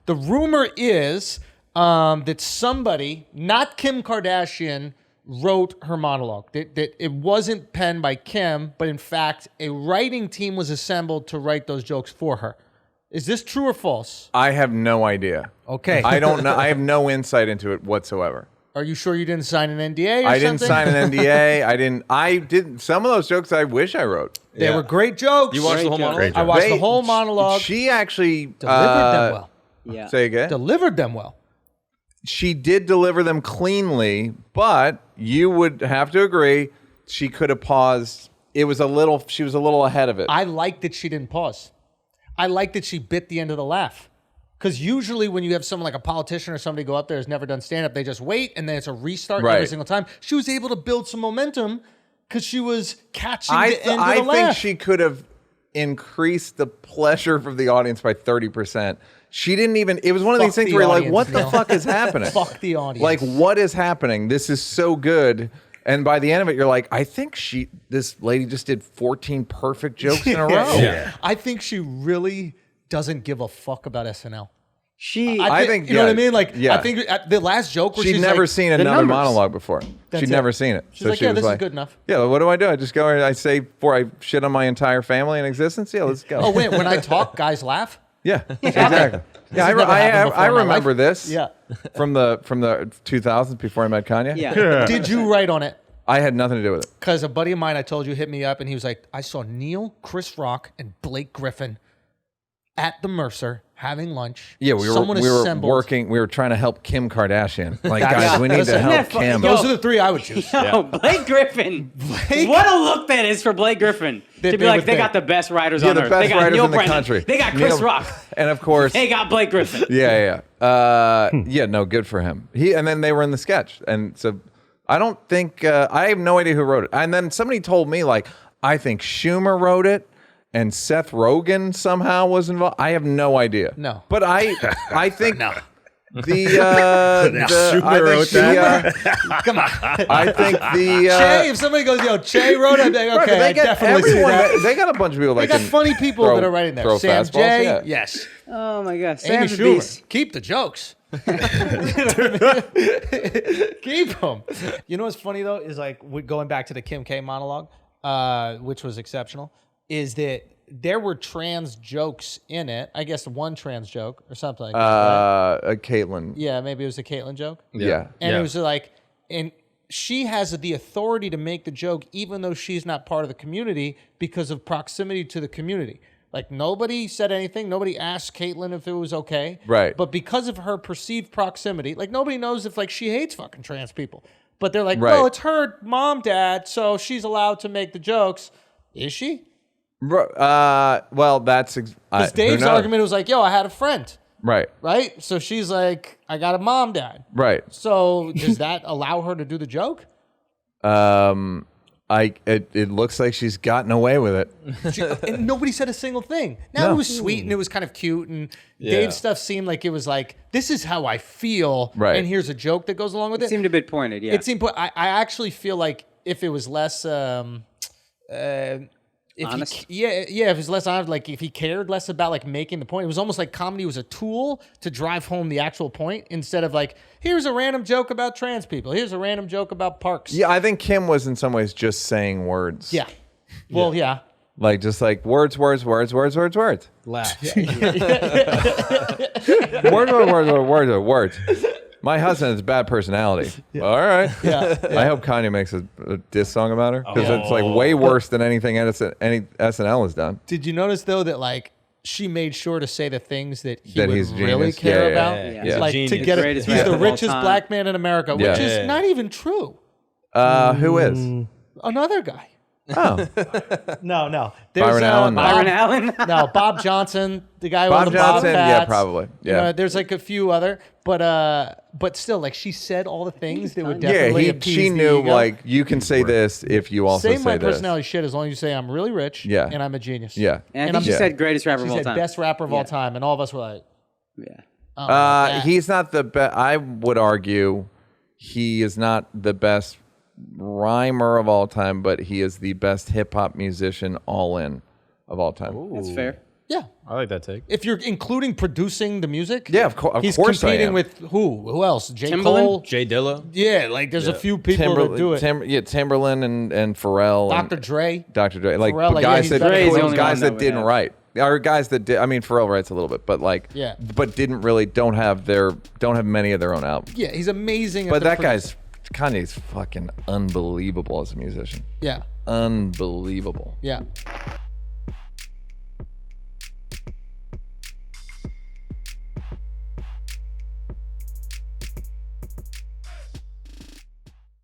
The rumor is that somebody, not Kim Kardashian, wrote her monologue. That it wasn't penned by Kim, but in fact, a writing team was assembled to write those jokes for her. Is this true or false? I have no idea. Okay. I don't know. I have no insight into it whatsoever. Are you sure you didn't sign an NDA or something? I didn't sign an NDA. I did some of those jokes I wish I wrote. They were great jokes. You watched the whole monologue? I watched the whole monologue. She actually delivered them well. Yeah. Say again? Delivered them well. She did deliver them cleanly, but you would have to agree she could have paused. She was a little ahead of it. I like that she didn't pause. I like that she bit the end of the laugh. Because usually when you have someone like a politician or somebody go up there who's never done stand-up, they just wait and then it's a restart every single time. She was able to build some momentum because she was catching the end of the laugh. I think she could have increased the pleasure for the audience by 30%. She didn't even, it was one of these things where you're like, what the fuck is happening? Fuck the audience. Like, what is happening? This is so good. And by the end of it, you're like, I think this lady just did 14 perfect jokes in a row. Yeah. I think she really doesn't give a fuck about SNL. I think, you know what I mean? Like, I think the last joke where she'd she's never like, seen another monologue before. She'd never seen it. She's like, yeah, this is good enough. Yeah, what do? I just go and I say before I shit on my entire family in existence? Yeah, let's go. Oh, wait, when I talk, guys laugh? Yeah, exactly. Yeah, I remember this. Yeah. from the 2000s before I met Kanye. Yeah. Did you write on it? I had nothing to do with it. Because a buddy of mine, I told you, hit me up and he was like, I saw Neil, Chris Rock, and Blake Griffin at the Mercer having lunch. Yeah, we were working. We were trying to help Kim Kardashian. Like, guys, we need to help Kim. Those are the three I would choose. Yo, Blake Griffin. What a look that is for Blake Griffin. To be like, they got the best writers on earth. They got Neil Brennan. Country. They got Chris Rock. And of course, they got Blake Griffin. Yeah. No, good for him. And then they were in the sketch. And so I don't think, I have no idea who wrote it. And then somebody told me, like, I think Schumer wrote it. And Seth Rogen somehow was involved. I have no idea. No, but I think no. Schumer wrote that. Come on. I think Che. If somebody goes, yo, Che wrote it. Okay, they I definitely see that. They got a bunch of people. They got funny people that are writing there. Sam J. Yes. Oh my gosh. Amy Sam's Schumer. Keep the jokes. Keep them. You know what's funny though is like going back to the Kim K monologue, which was exceptional. Is that there were trans jokes in it. I guess one trans joke or something like that. Right? Caitlyn. Yeah, maybe it was a Caitlyn joke. Yeah. And it was like, and she has the authority to make the joke even though she's not part of the community because of proximity to the community. Like, nobody said anything. Nobody asked Caitlyn if it was okay. Right. But because of her perceived proximity, like, nobody knows if, like, she hates fucking trans people. But they're like, no, it's her mom, dad, so she's allowed to make the jokes. Is she? Well, that's because Dave's argument was like, yo, I had a friend. Right. So she's like, I got a mom, dad. Right. So does that allow her to do the joke? It looks like she's gotten away with it. And nobody said a single thing. Now it was sweet and it was kind of cute, and Dave's stuff seemed like it was like, this is how I feel, and here's a joke that goes along with it. It seemed a bit pointed, yeah. It seemed. I actually feel like if it was less. Honest? If it was less honest, like if he cared less about like making the point, it was almost like comedy was a tool to drive home the actual point instead of like, here's a random joke about trans people. Here's a random joke about parks. Yeah, I think Kim was in some ways just saying words. Yeah. Well, yeah. Like just like words. Laugh. Words. My husband has bad personality. Yeah. All right. Yeah. I hope Kanye makes a diss song about her because it's like way worse than anything any SNL has done. Did you notice though that like she made sure to say the things that he would really genius. care about? Yeah. Like to get it. He's the richest black man in America, which is not even true. Who is? Another guy. Oh. No. Byron Allen. Byron Allen? No, Bob Johnson, the guy who owned the Johnson, Bobcats. yeah, probably. Yeah. You know, there's like a few other, but still, like she said all the things that would definitely appease she the knew ego. like you can say this if you also say my this. personality shit as long as you say I'm really rich and I'm a genius. Yeah. And I think she said greatest rapper of all time. She said best rapper of all time, and all of us were like, he's not the best. I would argue he is not the best rhymer of all time, but he is the best hip hop musician all in of all time. That's fair. Yeah. I like that take. If you're including producing the music, Yeah, of course. He's I competing am. with who? Who else? J. Timbaland? Cole. Jay Dilla. Yeah, like there's a few people that do it. Timberland and Pharrell. Dr. Dre. Dr. Dre, like Pharrell, like, guys yeah, that he's the only guys one that that didn't would write, or guys that did. I mean, Pharrell writes a little bit, but like, Yeah. but don't have many of their own albums. Yeah, he's amazing. But that guy's Kanye's fucking unbelievable as a musician. Yeah. Unbelievable. Yeah.